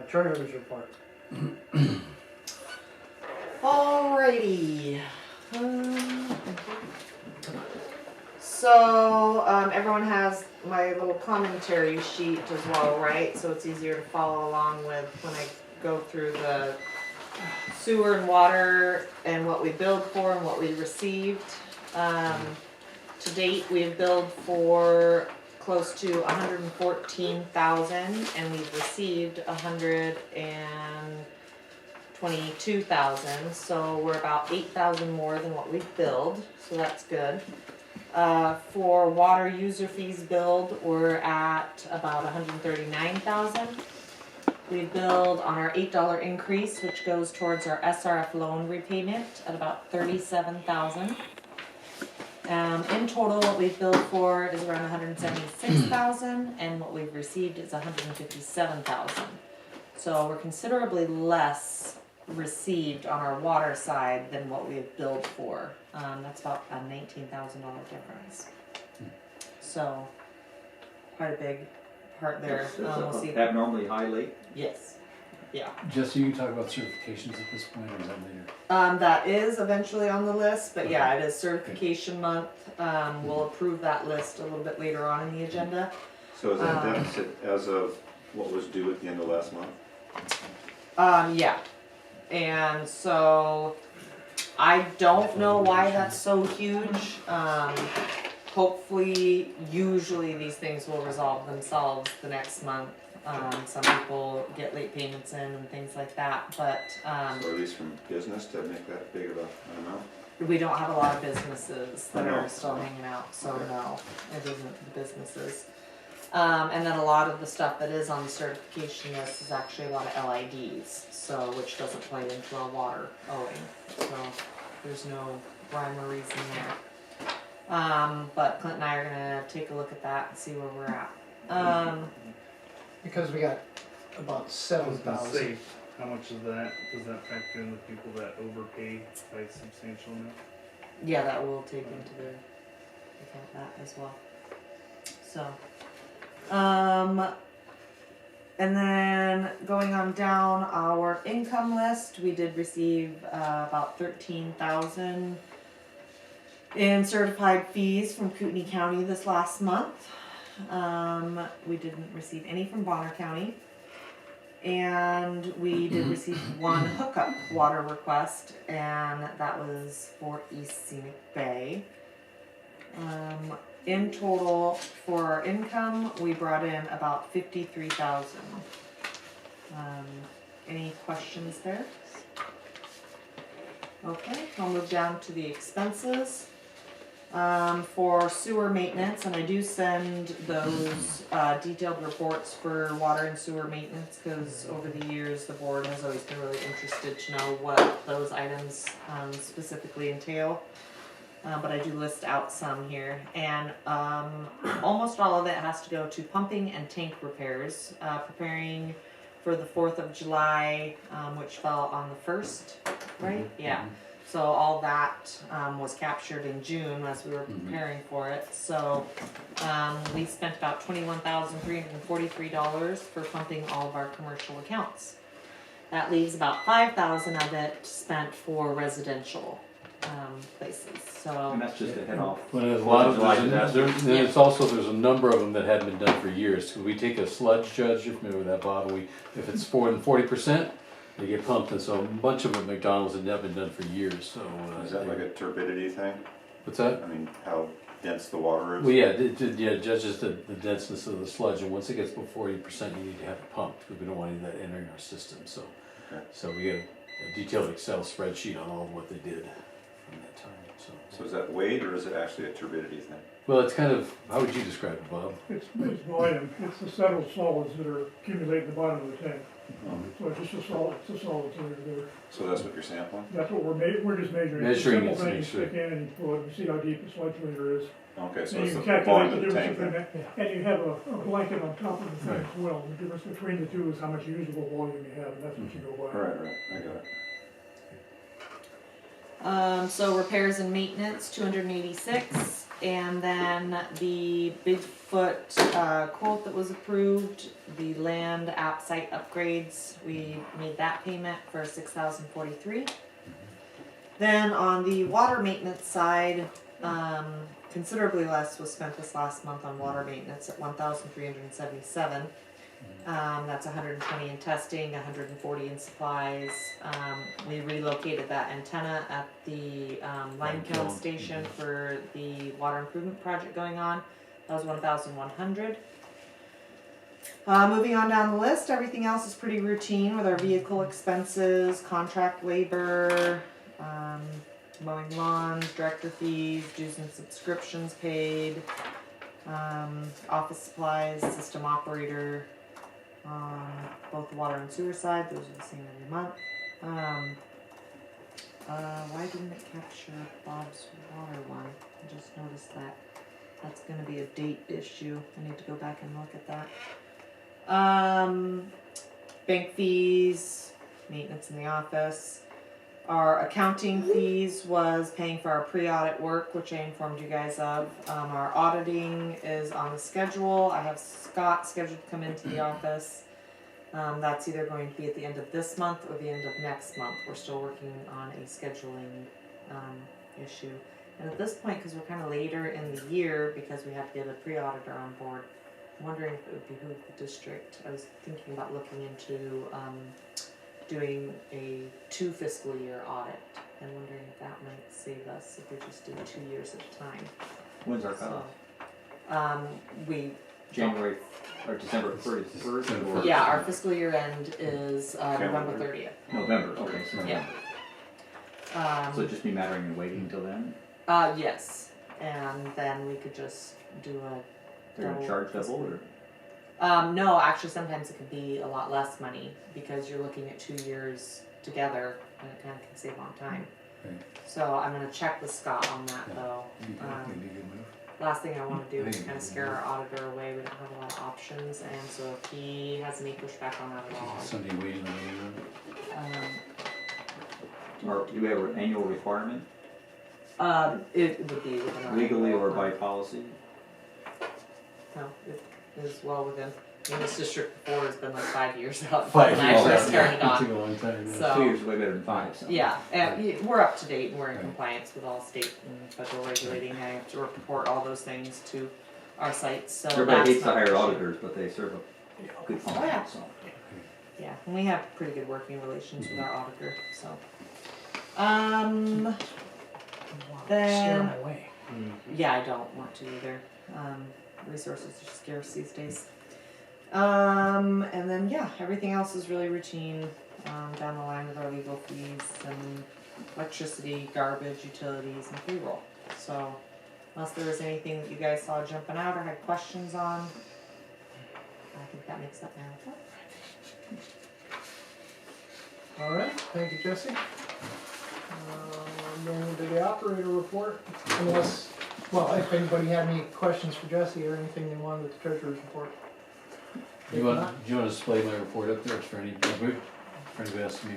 treasurer's report. Alrighty. So, everyone has my little commentary sheet as well, right? So it's easier to follow along with when I go through the sewer and water and what we billed for and what we received. To date, we have billed for close to 114,000 and we've received 122,000. So we're about 8,000 more than what we've billed. So that's good. For water user fees billed, we're at about 139,000. We billed on our $8 increase, which goes towards our SRF loan repayment at about 37,000. In total, what we've billed for is around 176,000, and what we've received is 157,000. So we're considerably less received on our water side than what we have billed for. That's about a $19,000 difference. So quite a big part there. We'll see. Abnormally high late? Yes. Yeah. Jesse, you can talk about certifications at this point, or is that later? That is eventually on the list, but yeah, it is certification month. We'll approve that list a little bit later on in the agenda. So is that deficit as of what was due at the end of last month? Yeah. And so I don't know why that's so huge. Hopefully, usually these things will resolve themselves the next month. Some people get late payments in and things like that, but Or at least from business to make that big of an amount? we don't have a lot of businesses that I know. are still hanging out, so Okay. no, it isn't the businesses. And then a lot of the stuff that is on the certification list is actually a lot of LIDs, so which doesn't play into our water owing. So there's no rhyme or reason there. But Clint and I are gonna take a look at that and see where we're at. Because we got about I was gonna 7,000. say, how much of that, does that factor in the people that overpay by a substantial amount? Yeah, that will take into the account that as well. So, and then going on down our income list, we did receive about 13,000 in certified fees from Kootenai County this last month. We didn't receive any from Bonner County. And we did receive one hookup water request, and that was for East Scenic Bay. In total, for our income, we brought in about 53,000. Any questions there? Okay, I'll move down to the expenses. For sewer maintenance, and I do send those detailed reports for water and sewer maintenance, because over the years the board has always been really interested to know what those items specifically entail. But I do list out some here, and almost all of it has to go to pumping and tank repairs, preparing for the 4th of July, which fell on the 1st, right? Yeah. So all that was captured in June as we were preparing for it. So we spent about $21,343 for pumping all of our commercial accounts. That leaves about $5,000 of it spent for residential places. So And that's just a head off. Well, there's a lot of, July there's disaster. it's also, there's a number of them that hadn't been done for years. So we take a sludge judge, you're familiar with that, Bob, and if it's more than 40%, they get pumped, and so a bunch of them at McDonald's had never been done for years, so. Is that like a turbidity thing? What's that? I mean, how dense the water is? Well, yeah, it judges the denseness of the sludge, and once it gets below 40%, you need to have it pumped, because we don't want any of that entering our system, so. Okay. So we get a detailed Excel spreadsheet on all of what they did from that time, so. So is that weight or is it actually a turbidity thing? Well, it's kind of, how would you describe it, Bob? It's volume, it's the settled solids that are accumulating at the bottom of the tank. So it's just a solid, it's a solid there. So that's what you're sampling? That's what we're just measuring. Measuring It's a it to simple thing, make you sure. stick in and you pull it, and see how deep the sludge meter is. Okay, so And it's you the can calculate volume the of the difference tank between then? that, and you have a blanket on top of the thing Right. as well. The difference between the two is how much usable volume you have, and that's what you go by. Right, I got it. so repairs and maintenance, 286. and then the Bigfoot, quote that was approved, the land app site upgrades, we made that payment for $6,043. Then on the water maintenance side, considerably less was spent this last month on water maintenance at $1,377. That's 120 in testing, 140 in supplies. We relocated that antenna at the Limekiln station for the water improvement project going on. That was 1,100. Moving on down the list, everything else is pretty routine with our vehicle expenses, contract labor, mowing lawns, director fees, dues and subscriptions paid, office supplies, system operator, both the water and sewer side, those are the same every month. Why didn't it capture Bob's water one? I just noticed that. That's gonna be a date issue. I need to go back and look at that. Bank fees, maintenance in the office. Our accounting fees was paying for our pre-audit work, which I informed you guys of. Our auditing is on the schedule. I have Scott scheduled to come into the office. That's either going to be at the end of this month or the end of next month. We're still working on a scheduling issue. And at this point, because we're kind of later in the year, because we have to get a pre-auditor on board, I'm wondering if it would behoove the district. I was thinking about looking into doing a 2 fiscal year audit and wondering if that might save us if we just did 2 years at a time. When's our cutoff? We January or December 31st? or- yeah, our fiscal year end is November 30th. November, okay, so Yeah. November. So it'd just be mattering and waiting until then? Yes, and then we could just do a. They're gonna charge double or? No, actually, sometimes it could be a lot less money because you're looking at 2 years together, and it kind of can save on time. Right. So I'm gonna check with Scott on that though. Last thing I want to do is kind of scare our auditor away. We don't have a lot of options, and so if he has any pushback on that at all, Sunday waiting on Or do we have an annual requirement, it would be within our legally or annual by policy? No, it is well within. I mean, this district before has been like 5 years out. 5 when I years first out, started yeah. on. It took a long time, yeah. So- 2 years is way better than 5, so. Yeah, and we're up to date and we're in Right. compliance with all state and federal regulating. I have to report all those things to our sites, so Everybody that's hates to not an hire issue. auditors, but they serve a good function, yeah. so. Yeah, and we have pretty good working relations with our auditor, so. Then, yeah, I don't want to either. Resources are scarce these days. And then, yeah, everything else is really routine, down the line with our legal fees and electricity, garbage, utilities, and payroll. So, unless there was anything that you guys saw jumping out or had questions on, I think that makes up my report. Alright, thank you, Jesse. Going to the operator report, unless, well, if anybody had any questions for Jesse or anything they wanted with the treasurer's report. Do you want to display my report up there for anybody who has maybe